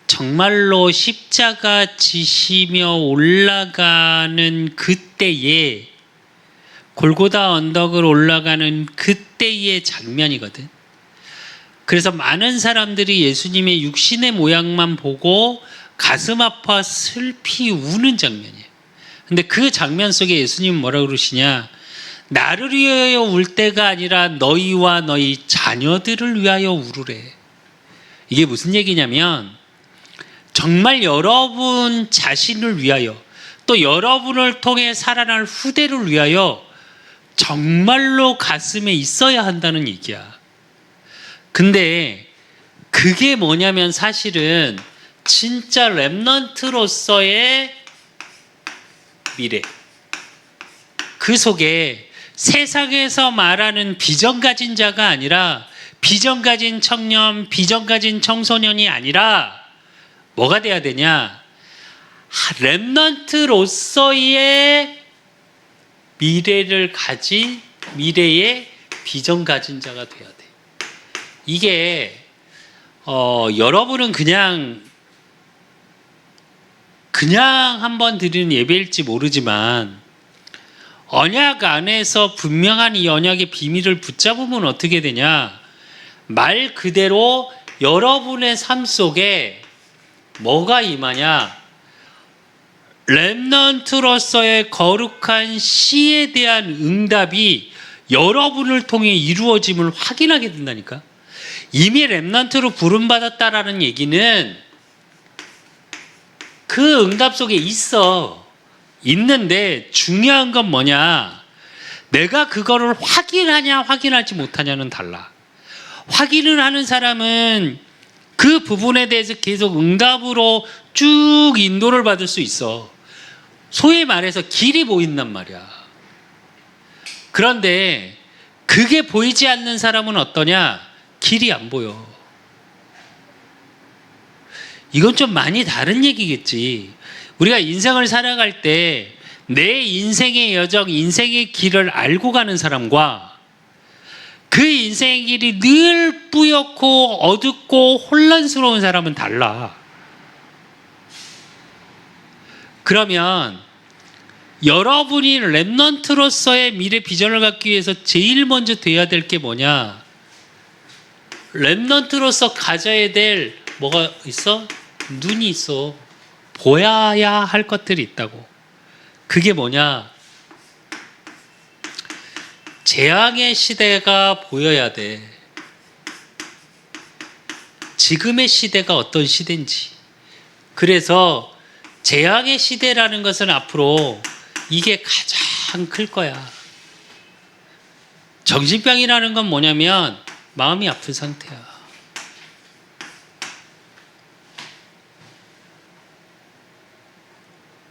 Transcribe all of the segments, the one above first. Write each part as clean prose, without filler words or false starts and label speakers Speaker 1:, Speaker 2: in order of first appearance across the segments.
Speaker 1: 정말로 십자가 지시며 올라가는 그때에, 골고다 언덕을 올라가는 그때의 장면이거든. 그래서 많은 사람들이 예수님의 육신의 모양만 보고 가슴 아파 슬피 우는 장면이에요. 근데 그 장면 속에 예수님은 뭐라고 그러시냐? 나를 위하여 울 때가 아니라 너희와 너희 자녀들을 위하여 울으래. 이게 무슨 얘기냐면, 정말 여러분 자신을 위하여, 또 여러분을 통해 살아날 후대를 위하여 정말로 가슴에 있어야 한다는 얘기야. 근데 그게 뭐냐면 사실은 진짜 렘넌트로서의 미래, 그 속에 세상에서 말하는 비전 가진 자가 아니라, 비전 가진 청년, 비전 가진 청소년이 아니라 뭐가 돼야 되냐? 렘넌트로서의 미래를 가진, 미래의 비전 가진 자가 돼야 돼. 이게 여러분은 그냥 한번 드리는 예배일지 모르지만, 언약 안에서 분명한 이 언약의 비밀을 붙잡으면 어떻게 되냐? 말 그대로 여러분의 삶 속에 뭐가 임하냐? 렘넌트로서의 거룩한 시에 대한 응답이 여러분을 통해 이루어짐을 확인하게 된다니까. 이미 렘넌트로 부름받았다라는 얘기는 그 응답 속에 있는데 중요한 건 뭐냐? 내가 그거를 확인하냐 확인하지 못하냐는 달라. 확인을 하는 사람은 그 부분에 대해서 계속 응답으로 쭉 인도를 받을 수 있어. 소위 말해서 길이 보인단 말이야. 그런데 그게 보이지 않는 사람은 어떠냐? 길이 안 보여. 이건 좀 많이 다른 얘기겠지. 우리가 인생을 살아갈 때 내 인생의 여정, 인생의 길을 알고 가는 사람과 그 인생의 길이 늘 뿌옇고 어둡고 혼란스러운 사람은 달라. 그러면 여러분이 렘넌트로서의 미래 비전을 갖기 위해서 제일 먼저 돼야 될 게 뭐냐? 렘넌트로서 가져야 될 뭐가 있어? 눈이 있어. 보아야 할 것들이 있다고. 그게 뭐냐? 재앙의 시대가 보여야 돼. 지금의 시대가 어떤 시대인지. 그래서 재앙의 시대라는 것은 앞으로 이게 가장 클 거야. 정신병이라는 건 뭐냐면 마음이 아픈 상태야.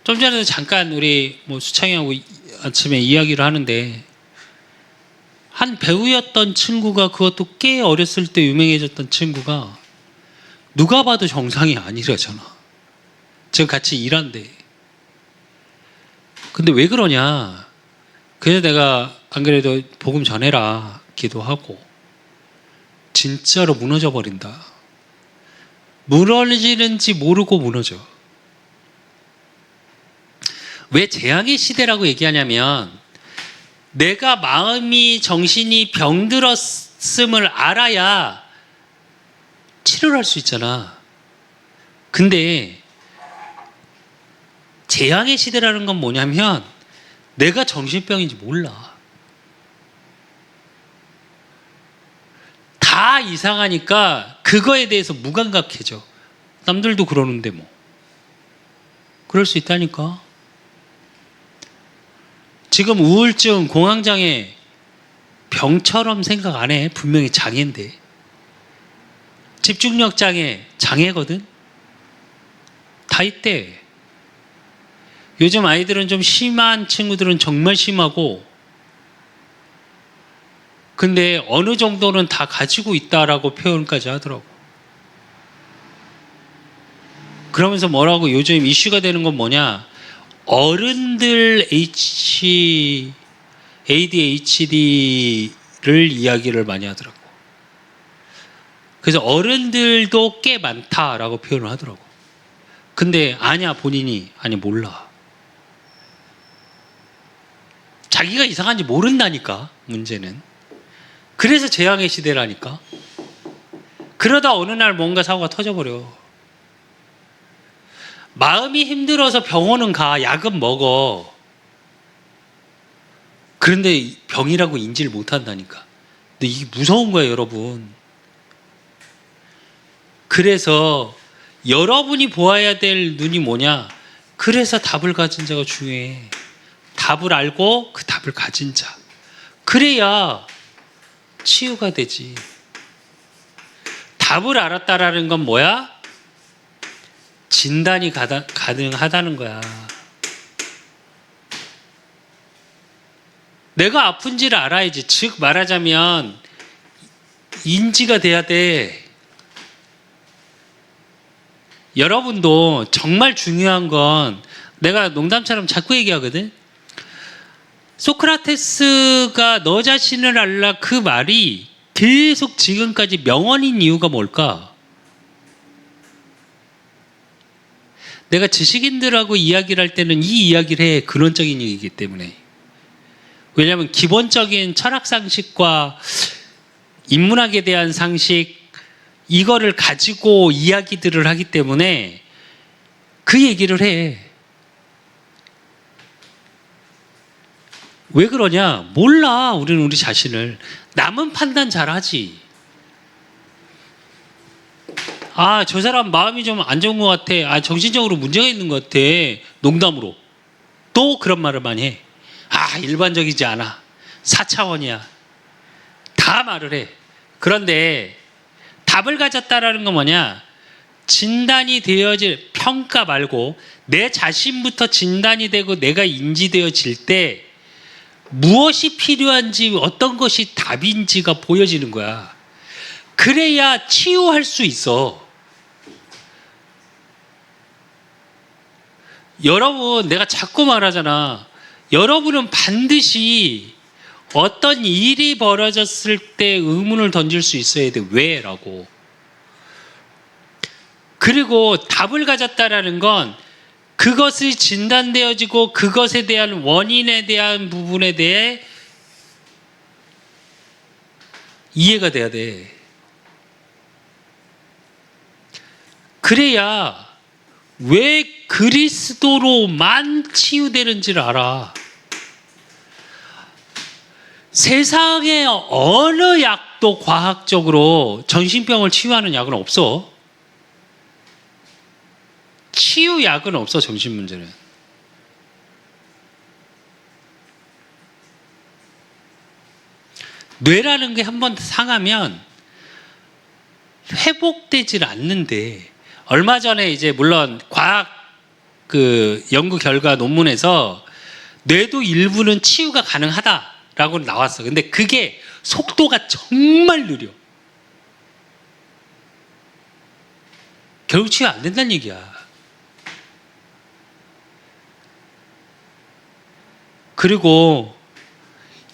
Speaker 1: 좀 전에도 잠깐 우리 수창이하고 아침에 이야기를 하는데, 한 배우였던 친구가, 그것도 꽤 어렸을 때 유명해졌던 친구가 누가 봐도 정상이 아니라잖아. 지금 같이 일한대. 근데 왜 그러냐? 그래서 내가 안 그래도 복음 전해라 기도하고, 진짜로 무너져 버린다. 무너지는지 모르고 무너져. 왜 재앙의 시대라고 얘기하냐면, 내가 마음이 정신이 병들었음을 알아야 치료를 할 수 있잖아. 근데 재앙의 시대라는 건 뭐냐면 내가 정신병인지 몰라. 다 이상하니까 그거에 대해서 무감각해져. 남들도 그러는데 뭐. 그럴 수 있다니까. 지금 우울증, 공황장애 병처럼 생각 안 해. 분명히 장애인데. 집중력 장애, 장애거든. 다 있대. 요즘 아이들은 좀 심한 친구들은 정말 심하고, 근데 어느 정도는 다 가지고 있다라고 표현까지 하더라고. 그러면서 뭐라고 요즘 이슈가 되는 건 뭐냐? 어른들 ADHD를 이야기를 많이 하더라고. 그래서 어른들도 꽤 많다라고 표현을 하더라고. 근데 아냐 본인이 아니 몰라. 자기가 이상한지 모른다니까 문제는. 그래서 재앙의 시대라니까. 그러다 어느 날 뭔가 사고가 터져버려. 마음이 힘들어서 병원은 가, 약은 먹어. 그런데 병이라고 인지를 못한다니까. 근데 이게 무서운 거예요, 여러분. 그래서 여러분이 보아야 될 눈이 뭐냐? 그래서 답을 가진 자가 중요해. 답을 알고 그 답을 가진 자. 그래야 치유가 되지. 답을 알았다라는 건 뭐야? 진단이 가능하다는 거야. 내가 아픈지를 알아야지. 즉 말하자면 인지가 돼야 돼. 여러분도 정말 중요한 건 내가 농담처럼 자꾸 얘기하거든. 소크라테스가 너 자신을 알라 그 말이 계속 지금까지 명언인 이유가 뭘까? 내가 지식인들하고 이야기를 할 때는 이 이야기를 해. 근원적인 얘기이기 때문에. 왜냐하면 기본적인 철학 상식과 인문학에 대한 상식 이거를 가지고 이야기들을 하기 때문에 그 얘기를 해. 왜 그러냐? 몰라. 우리는 우리 자신을. 남은 판단 잘하지. 아, 저 사람 마음이 좀 안 좋은 것 같아. 아, 정신적으로 문제가 있는 것 같아. 농담으로. 또 그런 말을 많이 해. 아, 일반적이지 않아. 4차원이야. 다 말을 해. 그런데 답을 가졌다라는 건 뭐냐? 진단이 되어질 평가 말고 내 자신부터 진단이 되고 내가 인지되어질 때 무엇이 필요한지 어떤 것이 답인지가 보여지는 거야. 그래야 치유할 수 있어. 여러분, 내가 자꾸 말하잖아. 여러분은 반드시 어떤 일이 벌어졌을 때 의문을 던질 수 있어야 돼. 왜? 라고. 그리고 답을 가졌다라는 건 그것이 진단되어지고 그것에 대한 원인에 대한 부분에 대해 이해가 돼야 돼. 그래야 왜 그리스도로만 치유되는지를 알아. 세상에 어느 약도 과학적으로 정신병을 치유하는 약은 없어. 치유약은 없어, 정신 문제는. 뇌라는 게 한 번 상하면 회복되질 않는데, 얼마 전에 이제 물론 과학 그 연구 결과 논문에서 뇌도 일부는 치유가 가능하다라고 나왔어. 근데 그게 속도가 정말 느려. 결국 치유 안 된다는 얘기야. 그리고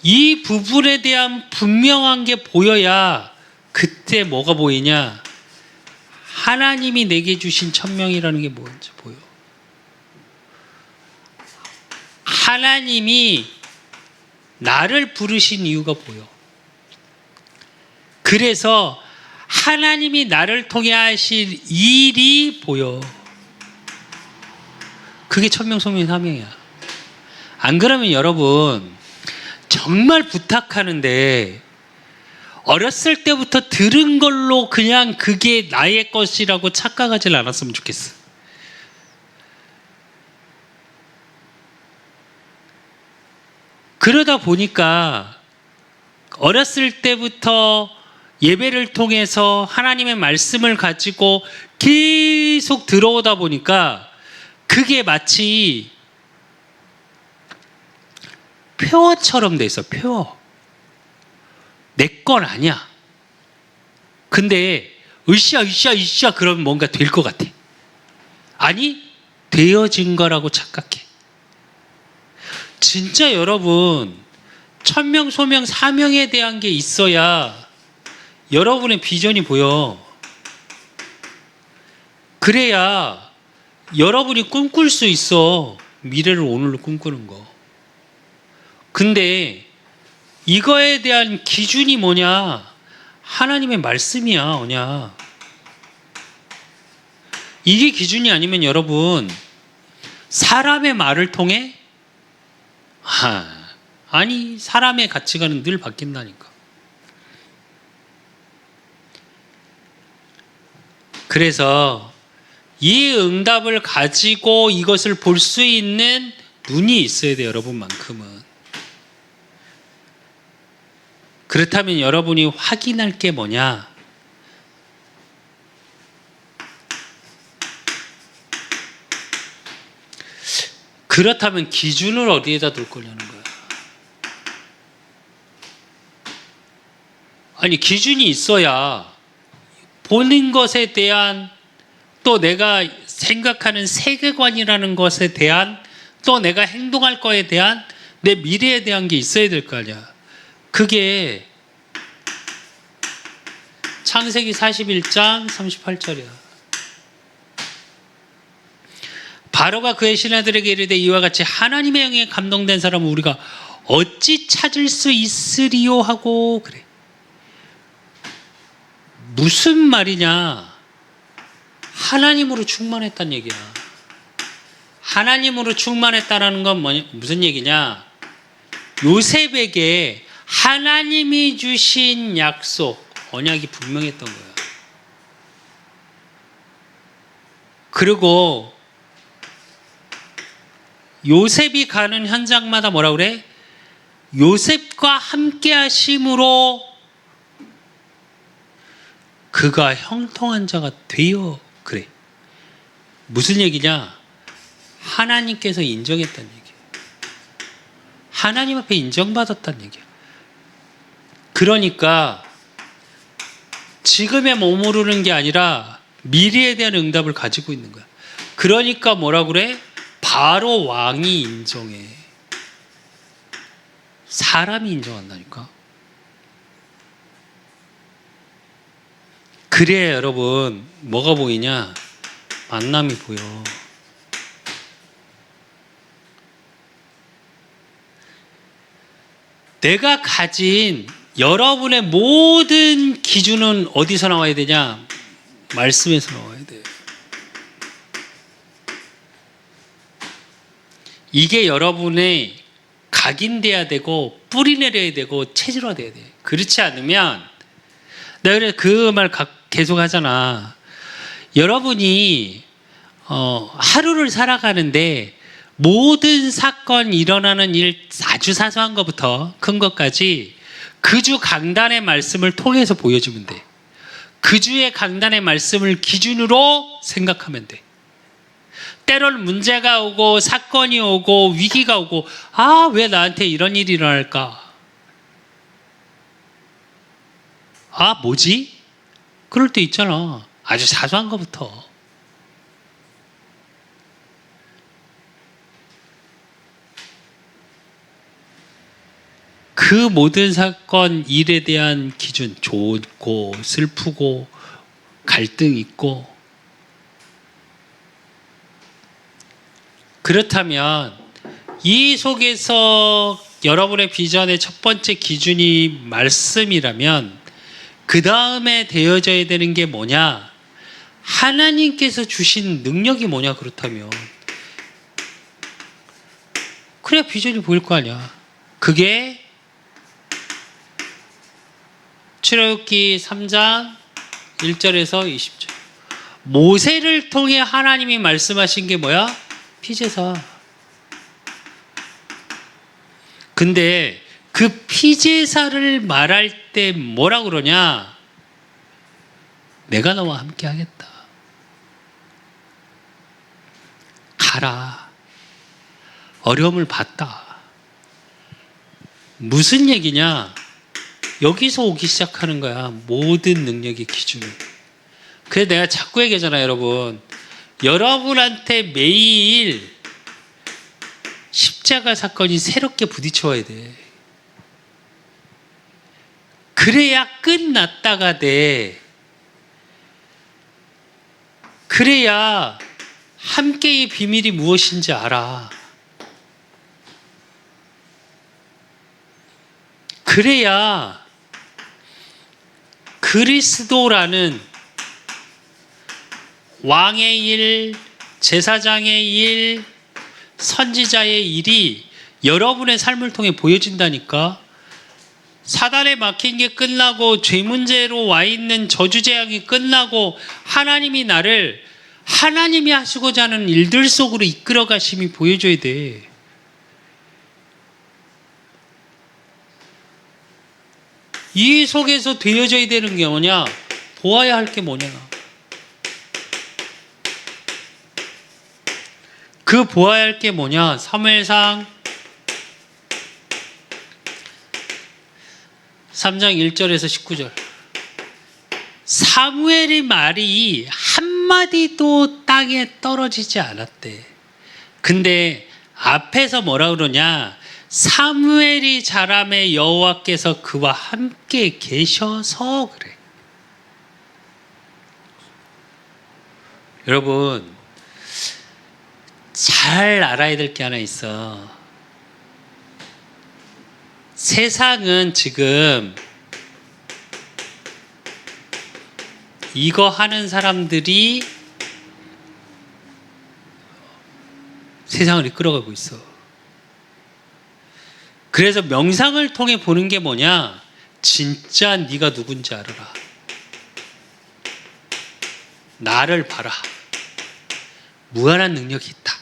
Speaker 1: 이 부분에 대한 분명한 게 보여야 그때 뭐가 보이냐? 하나님이 내게 주신 천명이라는 게 뭔지 보여. 하나님이 나를 부르신 이유가 보여. 그래서 하나님이 나를 통해 하실 일이 보여. 그게 천명, 소명, 사명이야. 안 그러면 여러분 정말 부탁하는데 어렸을 때부터 들은 걸로 그냥 그게 나의 것이라고 착각하지 않았으면 좋겠어. 그러다 보니까 어렸을 때부터 예배를 통해서 하나님의 말씀을 가지고 계속 들어오다 보니까 그게 마치 표어처럼 돼 있어. 표어. 내 건 아니야. 근데 으쌰 그러면 뭔가 될 것 같아. 아니, 되어진 거라고 착각해. 진짜 여러분, 천명, 소명, 사명에 대한 게 있어야 여러분의 비전이 보여. 그래야 여러분이 꿈꿀 수 있어. 미래를 오늘로 꿈꾸는 거. 근데 이거에 대한 기준이 뭐냐? 하나님의 말씀이야, 뭐냐? 이게 기준이 아니면 여러분, 사람의 말을 통해 아니, 사람의 가치관은 늘 바뀐다니까. 그래서 이 응답을 가지고 이것을 볼 수 있는 눈이 있어야 돼요, 여러분만큼은. 그렇다면 여러분이 확인할 게 뭐냐? 그렇다면 기준을 어디에다 둘 거냐는 거야. 아니, 기준이 있어야 보는 것에 대한, 또 내가 생각하는 세계관이라는 것에 대한, 또 내가 행동할 거에 대한, 내 미래에 대한 게 있어야 될 거 아니야. 그게 창세기 41장 38절이야. 바로가 그의 신하들에게 이르되 이와 같이 하나님의 영에 감동된 사람은 우리가 어찌 찾을 수 있으리요 하고 그래. 무슨 말이냐? 하나님으로 충만했다는 얘기야. 하나님으로 충만했다라는 건 무슨 얘기냐? 요셉에게 하나님이 주신 약속, 언약이 분명했던 거야. 그리고 요셉이 가는 현장마다 뭐라 그래? 요셉과 함께 하심으로 그가 형통한 자가 되어 그래. 무슨 얘기냐? 하나님께서 인정했다는 얘기야. 하나님 앞에 인정받았다는 얘기야. 그러니까 지금에 머무르는 게 아니라 미래에 대한 응답을 가지고 있는 거야. 그러니까 뭐라 그래? 바로 왕이 인정해. 사람이 인정한다니까. 그래야 여러분 뭐가 보이냐? 만남이 보여. 내가 가진 여러분의 모든 기준은 어디서 나와야 되냐? 말씀에서 나와야 돼. 이게 여러분의 각인돼야 되고 뿌리 내려야 되고 체질화돼야 돼. 그렇지 않으면 내가 그 말 계속 하잖아. 여러분이 하루를 살아가는데 모든 사건 일어나는 일 아주 사소한 것부터 큰 것까지 그 주 강단의 말씀을 통해서 보여주면 돼. 그 주의 강단의 말씀을 기준으로 생각하면 돼. 때로는 문제가 오고 사건이 오고 위기가 오고 왜 나한테 이런 일이 일어날까? 뭐지? 그럴 때 있잖아. 아주 사소한 것부터. 그 모든 사건, 일에 대한 기준, 좋고 슬프고 갈등 있고, 그렇다면 이 속에서 여러분의 비전의 첫 번째 기준이 말씀이라면 그 다음에 되어져야 되는 게 뭐냐? 하나님께서 주신 능력이 뭐냐? 그렇다면 그래야 비전이 보일 거 아니야. 그게 출애굽기 3장 1절에서 20절. 모세를 통해 하나님이 말씀하신 게 뭐야? 피제사. 근데 그 피제사를 말할 때 뭐라 그러냐? 내가 너와 함께 하겠다. 가라. 어려움을 봤다. 무슨 얘기냐? 여기서 오기 시작하는 거야. 모든 능력의 기준이. 그래서 내가 자꾸 얘기하잖아, 여러분. 여러분한테 매일 십자가 사건이 새롭게 부딪혀야 돼. 그래야 끝났다가 돼. 그래야 함께의 비밀이 무엇인지 알아. 그래야 그리스도라는 왕의 일, 제사장의 일, 선지자의 일이 여러분의 삶을 통해 보여진다니까. 사단에 막힌 게 끝나고 죄 문제로 와 있는 저주재앙이 끝나고 하나님이 나를 하나님이 하시고자 하는 일들 속으로 이끌어 가심이 보여줘야 돼. 이 속에서 되어져야 되는 게 뭐냐? 보아야 할 게 뭐냐? 그 보아야 할 게 뭐냐? 사무엘상 3장 1절에서 19절. 사무엘의 말이 한마디도 땅에 떨어지지 않았대. 근데 앞에서 뭐라 그러냐? 사무엘이 자라매 여호와께서 그와 함께 계셔서 그래. 여러분, 잘 알아야 될 게 하나 있어. 세상은 지금 이거 하는 사람들이 세상을 이끌어가고 있어. 그래서 명상을 통해 보는 게 뭐냐? 진짜 네가 누군지 알아라. 나를 봐라. 무한한 능력이 있다.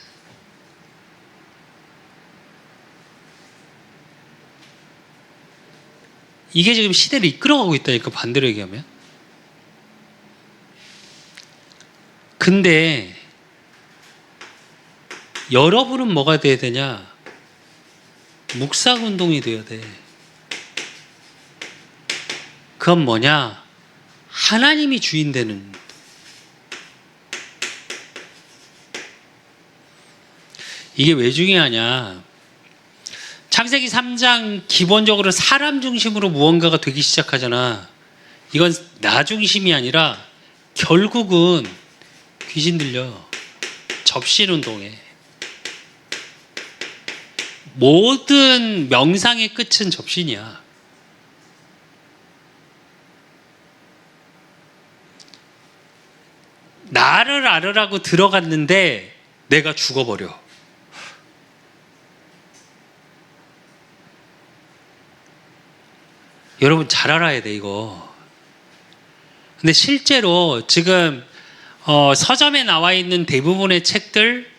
Speaker 1: 이게 지금 시대를 이끌어가고 있다니까, 반대로 얘기하면. 근데 여러분은 뭐가 돼야 되냐? 묵상운동이 돼야 돼. 그건 뭐냐? 하나님이 주인 되는. 이게 왜 중요하냐? 창세기 3장 기본적으로 사람 중심으로 무언가가 되기 시작하잖아. 이건 나 중심이 아니라 결국은 귀신 들려. 접신운동에. 모든 명상의 끝은 접신이야. 나를 알으라고 들어갔는데 내가 죽어버려. 여러분 잘 알아야 돼, 이거. 근데 실제로 지금 서점에 나와 있는 대부분의 책들,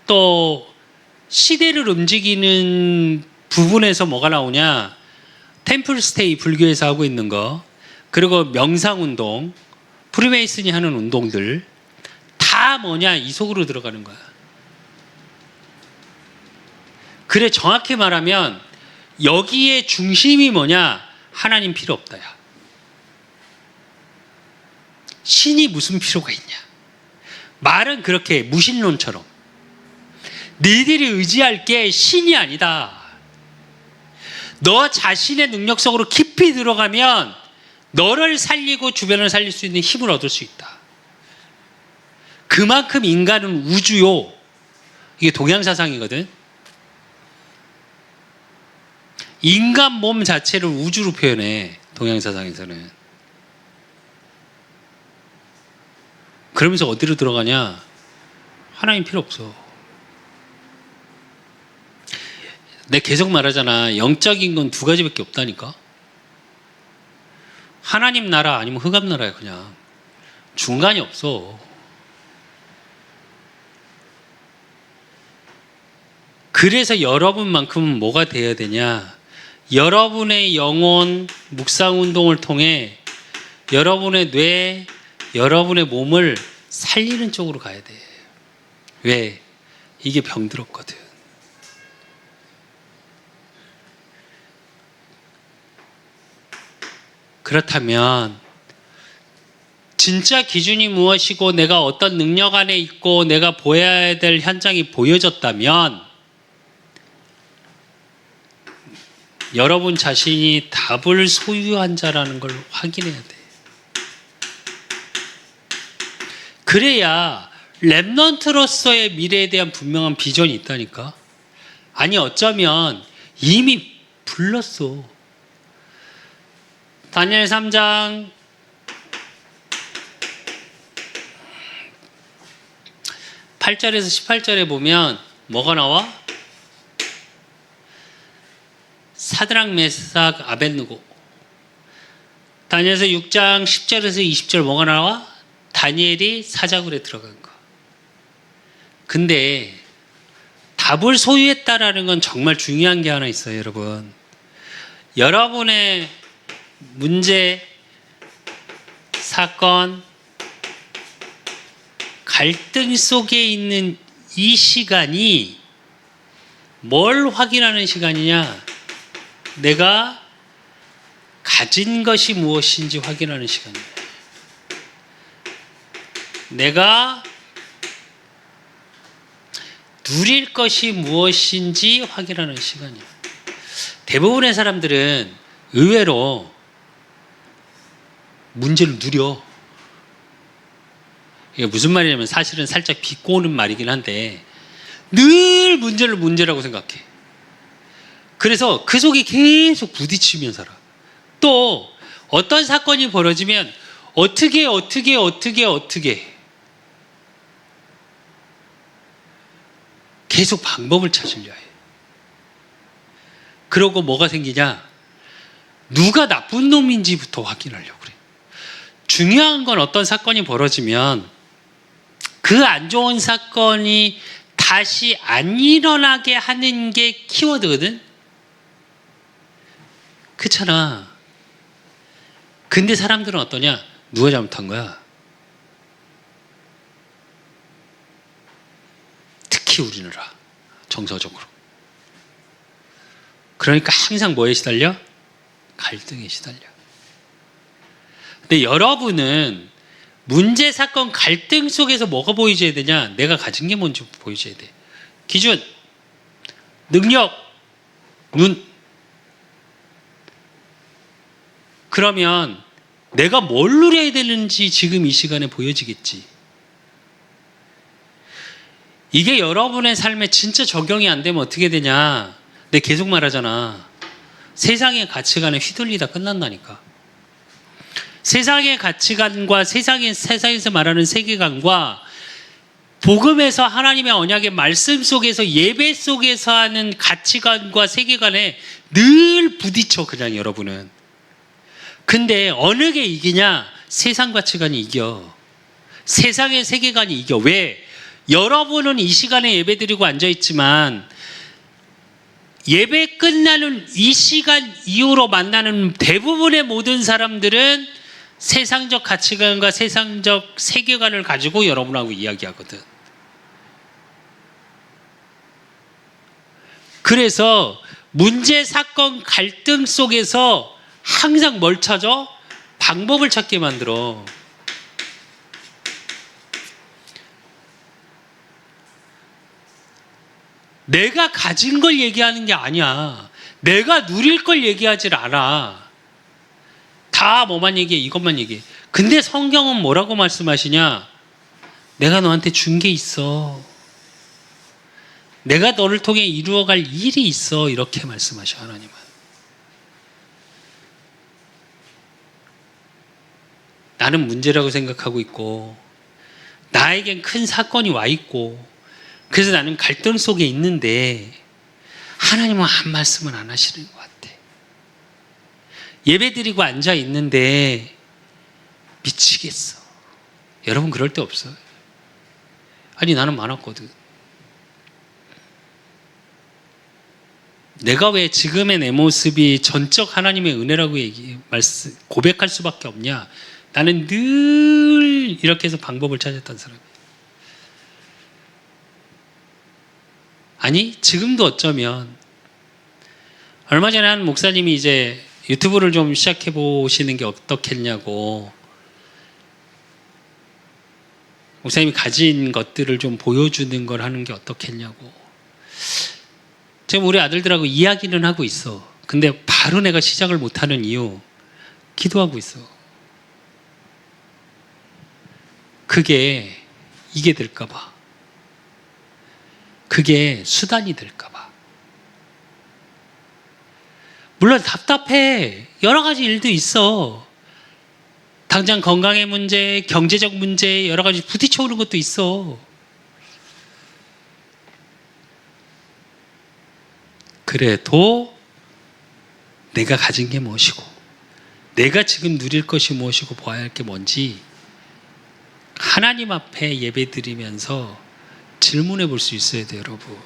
Speaker 1: 또 시대를 움직이는 부분에서 뭐가 나오냐? 템플스테이 불교에서 하고 있는 거, 그리고 명상운동, 프리메이슨이 하는 운동들 다 뭐냐? 이 속으로 들어가는 거야. 그래, 정확히 말하면 여기에 중심이 뭐냐? 하나님 필요 없다야. 신이 무슨 필요가 있냐? 말은 그렇게 무신론처럼. 너희들이 의지할 게 신이 아니다. 너 자신의 능력 속으로 깊이 들어가면 너를 살리고 주변을 살릴 수 있는 힘을 얻을 수 있다. 그만큼 인간은 우주요. 이게 동양사상이거든. 인간 몸 자체를 우주로 표현해, 동양사상에서는. 그러면서 어디로 들어가냐? 하나님 필요 없어. 내가 계속 말하잖아. 영적인 건 두 가지밖에 없다니까. 하나님 나라 아니면 흑암 나라야. 그냥 중간이 없어. 그래서 여러분만큼은 뭐가 돼야 되냐? 여러분의 영혼 묵상운동을 통해 여러분의 뇌, 여러분의 몸을 살리는 쪽으로 가야 돼. 왜? 이게 병들었거든. 그렇다면 진짜 기준이 무엇이고 내가 어떤 능력 안에 있고 내가 보여야 될 현장이 보여졌다면 여러분 자신이 답을 소유한 자라는 걸 확인해야 돼. 그래야 렘넌트로서의 미래에 대한 분명한 비전이 있다니까. 아니 어쩌면 이미 불렀어. 다니엘 3장 8절에서 18절에 보면 뭐가 나와? 사드락 메삭 아벳느고. 다니엘서 6장 10절에서 20절 뭐가 나와? 다니엘이 사자굴에 들어간 거. 근데 답을 소유했다라는 건 정말 중요한 게 하나 있어요, 여러분. 여러분의 문제, 사건, 갈등 속에 있는 이 시간이 뭘 확인하는 시간이냐? 내가 가진 것이 무엇인지 확인하는 시간이에요. 내가 누릴 것이 무엇인지 확인하는 시간이에요. 대부분의 사람들은 의외로 문제를 누려. 이게 무슨 말이냐면 사실은 살짝 비꼬는 말이긴 한데 늘 문제를 문제라고 생각해. 그래서 그 속에 계속 부딪히면서 살아. 또 어떤 사건이 벌어지면 어떻게 계속 방법을 찾으려 해. 그러고 뭐가 생기냐? 누가 나쁜 놈인지부터 확인하려고 그래. 중요한 건 어떤 사건이 벌어지면 그 안 좋은 사건이 다시 안 일어나게 하는 게 키워드거든? 그렇잖아. 근데 사람들은 어떠냐? 누가 잘못한 거야? 특히 우리나라 정서적으로. 그러니까 항상 뭐에 시달려? 갈등에 시달려. 근데 여러분은 문제, 사건, 갈등 속에서 뭐가 보여줘야 되냐? 내가 가진 게 뭔지 보여줘야 돼. 기준, 능력, 눈. 그러면 내가 뭘 누려야 되는지 지금 이 시간에 보여지겠지. 이게 여러분의 삶에 진짜 적용이 안 되면 어떻게 되냐? 내가 계속 말하잖아. 세상의 가치관에 휘둘리다 끝난다니까. 세상의 가치관과 세상에서 말하는 세계관과 복음에서 하나님의 언약의 말씀 속에서 예배 속에서 하는 가치관과 세계관에 늘 부딪혀 그냥 여러분은. 근데 어느 게 이기냐? 세상 가치관이 이겨. 세상의 세계관이 이겨. 왜? 여러분은 이 시간에 예배 드리고 앉아있지만 예배 끝나는 이 시간 이후로 만나는 대부분의 모든 사람들은 세상적 가치관과 세상적 세계관을 가지고 여러분하고 이야기하거든. 그래서 문제, 사건, 갈등 속에서 항상 뭘 찾아? 방법을 찾게 만들어. 내가 가진 걸 얘기하는 게 아니야. 내가 누릴 걸 얘기하질 않아. 다 뭐만 얘기해? 이것만 얘기해. 근데 성경은 뭐라고 말씀하시냐? 내가 너한테 준 게 있어. 내가 너를 통해 이루어갈 일이 있어. 이렇게 말씀하셔 하나님은. 나는 문제라고 생각하고 있고 나에겐 큰 사건이 와 있고 그래서 나는 갈등 속에 있는데 하나님은 한 말씀은 안 하시는 것 같아. 예배 드리고 앉아 있는데 미치겠어. 여러분 그럴 때 없어요? 아니 나는 많았거든. 내가 왜 지금의 내 모습이 전적 하나님의 은혜라고 고백할 수밖에 없냐? 나는 늘 이렇게 해서 방법을 찾았던 사람이에요. 아니 지금도 어쩌면 얼마 전에 한 목사님이 이제 유튜브를 좀 시작해 보시는 게 어떻겠냐고, 목사님이 가진 것들을 좀 보여주는 걸 하는 게 어떻겠냐고. 지금 우리 아들들하고 이야기는 하고 있어. 근데 바로 내가 시작을 못하는 이유, 기도하고 있어. 그게 이게 될까봐. 그게 수단이 될까봐. 물론 답답해. 여러 가지 일도 있어. 당장 건강의 문제, 경제적 문제, 여러 가지 부딪혀오는 것도 있어. 그래도 내가 가진 게 무엇이고, 내가 지금 누릴 것이 무엇이고 보아야 할 게 뭔지 하나님 앞에 예배 드리면서 질문해 볼 수 있어야 돼요, 여러분.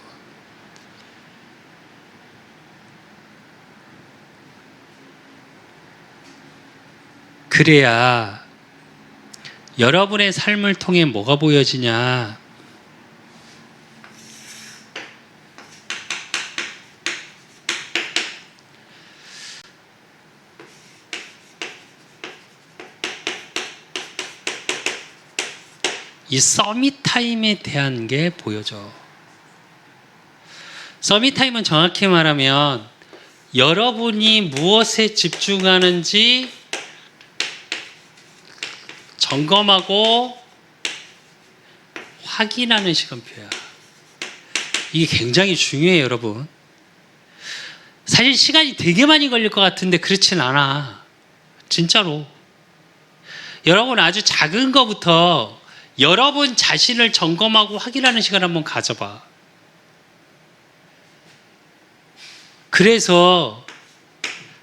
Speaker 1: 그래야 여러분의 삶을 통해 뭐가 보여지냐? 이 서밋타임에 대한 게 보여져. 서밋타임은 정확히 말하면 여러분이 무엇에 집중하는지 점검하고 확인하는 시간표야. 이게 굉장히 중요해요, 여러분. 사실 시간이 되게 많이 걸릴 것 같은데 그렇진 않아. 진짜로. 여러분 아주 작은 거부터 여러분 자신을 점검하고 확인하는 시간 한번 가져봐. 그래서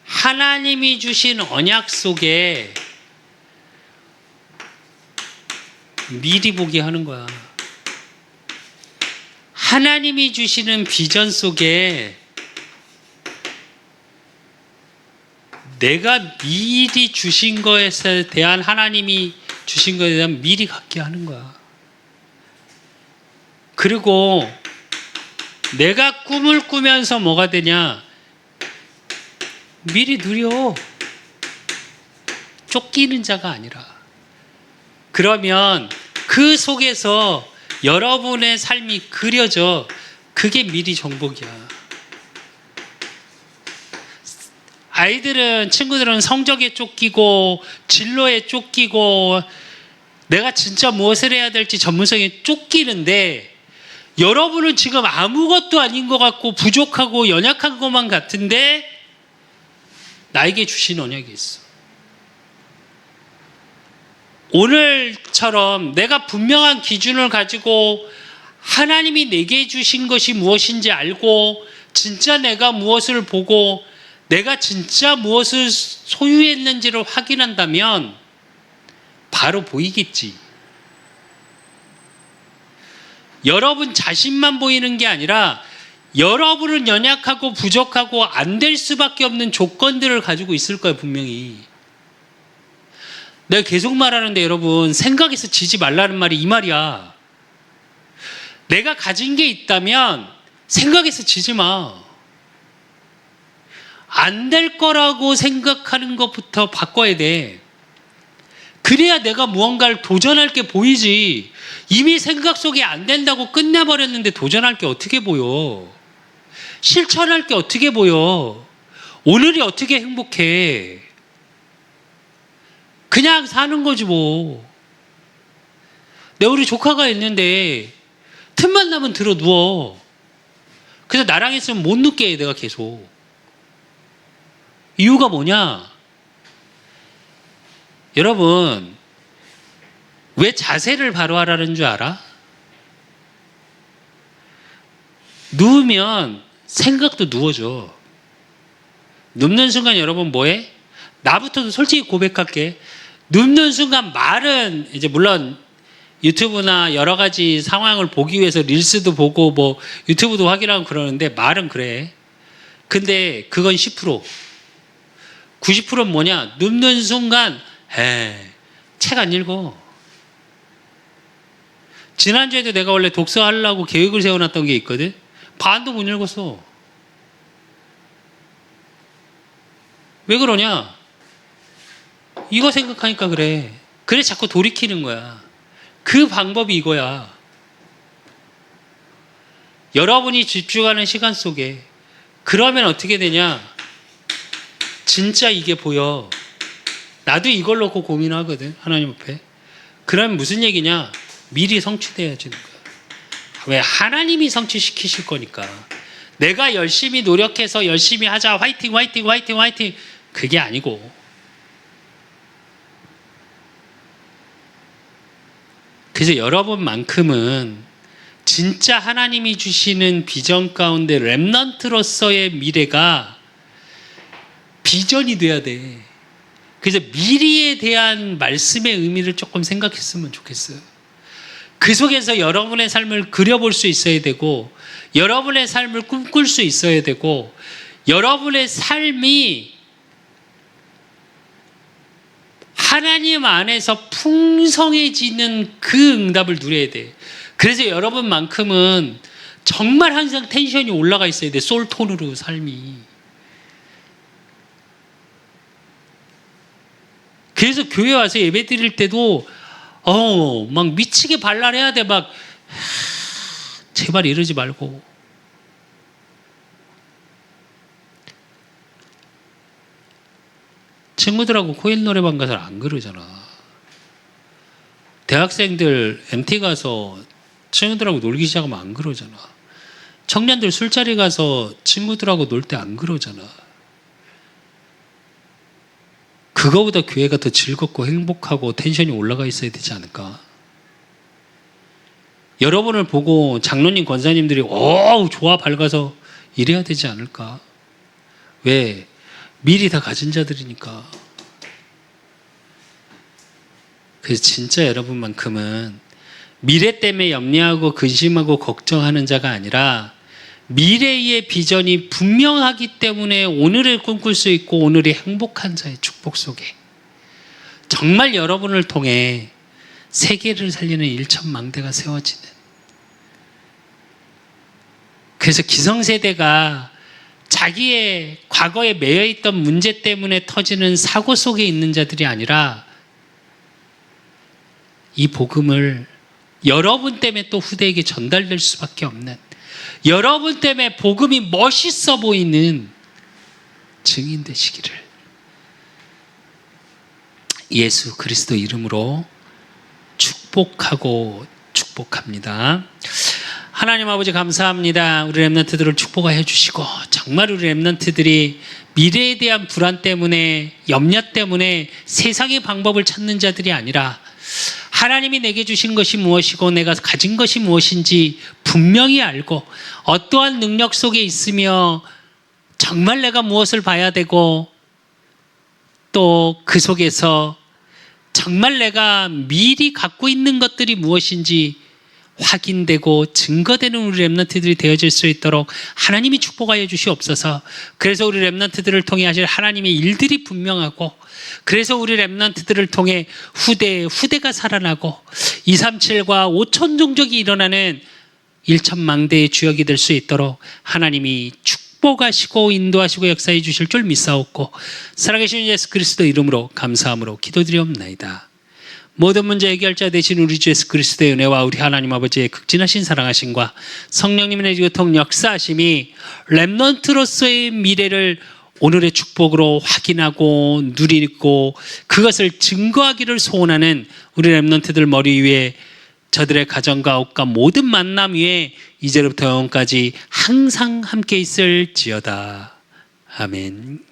Speaker 1: 하나님이 주신 언약 속에 미리 보기 하는 거야. 하나님이 주시는 비전 속에 내가 미리 주신 것에 대한, 하나님이 주신 것에 대한 미리 갖게 하는 거야. 그리고 내가 꿈을 꾸면서 뭐가 되냐? 미리 누려. 쫓기는 자가 아니라. 그러면 그 속에서 여러분의 삶이 그려져. 그게 미리 정복이야. 아이들은, 친구들은 성적에 쫓기고 진로에 쫓기고 내가 진짜 무엇을 해야 될지 전문성에 쫓기는데, 여러분은 지금 아무것도 아닌 것 같고 부족하고 연약한 것만 같은데 나에게 주신 언약이 있어. 오늘처럼 내가 분명한 기준을 가지고 하나님이 내게 주신 것이 무엇인지 알고 진짜 내가 무엇을 보고 내가 진짜 무엇을 소유했는지를 확인한다면 바로 보이겠지. 여러분 자신만 보이는 게 아니라 여러분은 연약하고 부족하고 안 될 수밖에 없는 조건들을 가지고 있을 거예요, 분명히. 내가 계속 말하는데 여러분, 생각에서 지지 말라는 말이 이 말이야. 내가 가진 게 있다면 생각에서 지지 마. 안 될 거라고 생각하는 것부터 바꿔야 돼. 그래야 내가 무언가를 도전할 게 보이지. 이미 생각 속에 안 된다고 끝내버렸는데 도전할 게 어떻게 보여? 실천할 게 어떻게 보여? 오늘이 어떻게 행복해? 그냥 사는 거지 뭐. 내 우리 조카가 있는데 틈만 나면 들어 누워. 그래서 나랑 있으면 못 눕게 해, 내가 계속. 이유가 뭐냐? 여러분, 왜 자세를 바로 하라는 줄 알아? 누우면 생각도 누워져. 눕는 순간 여러분 뭐해? 나부터도 솔직히 고백할게. 눕는 순간 말은 이제 물론 유튜브나 여러 가지 상황을 보기 위해서 릴스도 보고 뭐 유튜브도 확인하고 그러는데 말은 그래. 근데 그건 10%. 90%는 뭐냐? 눕는 순간 책 안 읽어. 지난주에도 내가 원래 독서하려고 계획을 세워놨던 게 있거든. 반도 못 읽었어. 왜 그러냐? 이거 생각하니까 그래. 그래 자꾸 돌이키는 거야. 그 방법이 이거야. 여러분이 집중하는 시간 속에 그러면 어떻게 되냐? 진짜 이게 보여. 나도 이걸 놓고 고민하거든, 하나님 앞에. 그러면 무슨 얘기냐? 미리 성취되어지는 거야. 왜? 하나님이 성취시키실 거니까. 내가 열심히 노력해서 열심히 하자, 화이팅 화이팅 화이팅 화이팅, 그게 아니고, 그래서 여러분만큼은 진짜 하나님이 주시는 비전 가운데 렘넌트로서의 미래가 비전이 돼야 돼. 그래서 미래에 대한 말씀의 의미를 조금 생각했으면 좋겠어요. 그 속에서 여러분의 삶을 그려볼 수 있어야 되고, 여러분의 삶을 꿈꿀 수 있어야 되고, 여러분의 삶이 하나님 안에서 풍성해지는 그 응답을 누려야 돼. 그래서 여러분만큼은 정말 항상 텐션이 올라가 있어야 돼. 솔톤으로 삶이. 그래서 교회 와서 예배 드릴 때도 막 미치게 발랄해야 돼. 막 제발 이러지 말고. 친구들하고 코일 노래방 가서 안 그러잖아. 대학생들 MT 가서 친구들하고 놀기 시작하면 안 그러잖아. 청년들 술자리 가서 친구들하고 놀 때 안 그러잖아. 그거보다 교회가 더 즐겁고 행복하고 텐션이 올라가 있어야 되지 않을까? 여러분을 보고 장로님, 권사님들이 좋아 밝아서 이래야 되지 않을까? 왜? 미리 다 가진 자들이니까. 그래서 진짜 여러분만큼은 미래 때문에 염려하고 근심하고 걱정하는 자가 아니라 미래의 비전이 분명하기 때문에 오늘을 꿈꿀 수 있고 오늘이 행복한 자의 축복 속에 정말 여러분을 통해 세계를 살리는 일천망대가 세워지는, 그래서 기성세대가 자기의 과거에 매여있던 문제 때문에 터지는 사고 속에 있는 자들이 아니라 이 복음을 여러분 때문에 또 후대에게 전달될 수밖에 없는, 여러분 때문에 복음이 멋있어 보이는 증인 되시기를 예수 그리스도 이름으로 축복하고 축복합니다. 하나님 아버지 감사합니다. 우리 렘넌트들을 축복해 주시고, 정말 우리 렘넌트들이 미래에 대한 불안 때문에, 염려 때문에 세상의 방법을 찾는 자들이 아니라 하나님이 내게 주신 것이 무엇이고 내가 가진 것이 무엇인지 분명히 알고, 어떠한 능력 속에 있으며 정말 내가 무엇을 봐야 되고, 또 그 속에서 정말 내가 미리 갖고 있는 것들이 무엇인지 확인되고 증거되는 우리 렘넌트들이 되어질 수 있도록 하나님이 축복하여 주시옵소서. 그래서 우리 렘넌트들을 통해 하실 하나님의 일들이 분명하고, 그래서 우리 렘넌트들을 통해 후대가 살아나고 237과 5천 종족이 일어나는 일천망대의 주역이 될 수 있도록 하나님이 축복하시고 인도하시고 역사해 주실 줄 믿사옵고, 살아계신 예수 그리스도 이름으로 감사함으로 기도드리옵나이다. 모든 문제 해결자 되신 우리 주 예수 그리스도의 은혜와 우리 하나님 아버지의 극진하신 사랑하심과 성령님의 교통 역사하심이 렘넌트로서의 미래를 오늘의 축복으로 확인하고 누리고 그것을 증거하기를 소원하는 우리 렘넌트들 머리 위에, 저들의 가정과 옷과 모든 만남 위에 이제부터 영원까지 항상 함께 있을지어다. 아멘.